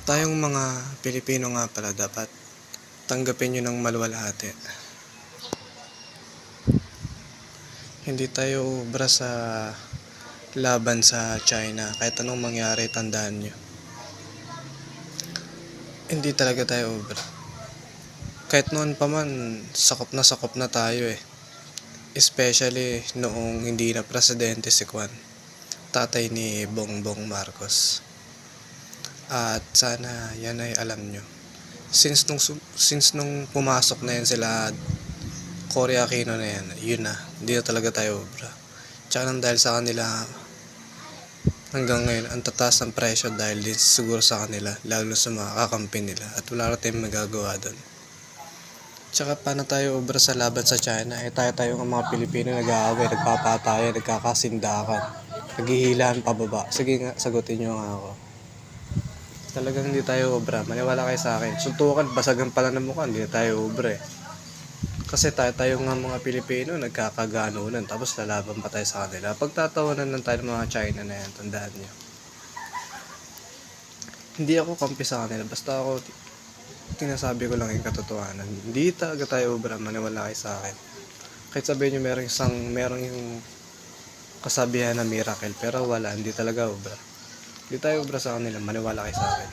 Tayong mga Pilipino nga pala dapat tanggapin nyo ng maluwalhati. Hindi tayo ubra sa laban sa China. Kahit anong mangyari, tandaan nyo. Hindi talaga tayo ubra. Kahit noon pa man, sakop na tayo eh. Especially noong hindi na presidente si Juan, tatay ni Bongbong Marcos. At sana yan ay alam nyo. Since nung pumasok na yan sila Cory Aquino na yan, yun na, hindi na talaga tayo ubra. Tsaka nang dahil sa kanila, hanggang ngayon, ang tataas ng presyo dahil din siguro sa kanila, lalo sa mga kakampi nila, at wala na tayong magagawa doon. Tsaka paano tayo ubra sa laban sa China? Tayo ng mga Pilipino nag-aaway, nagpapatayan, nagkakasindakan, naghihilaan pababa. Sige nga, sagutin nyo nga ako. Talagang hindi tayo ubra. Maniwala kayo sa akin. Suntukan, basagan pala ng mukha, hindi tayo ubra eh. Kasi tayo nga mga Pilipino, nagkakaganunan, tapos lalaban pa tayo sa kanila. Pagtatawanan lang tayo ng mga China na yan, tandaan nyo. Hindi ako kampi sa kanila, basta ako tinasabi ko lang yung katotohanan. Hindi talaga tayo ubra, maniwala kayo sa akin. Kahit sabihin nyo merong yung kasabihan na miracle, pero wala, hindi talaga ubra. Hindi tayo ubra sa kanila, maniwala kayo sa akin.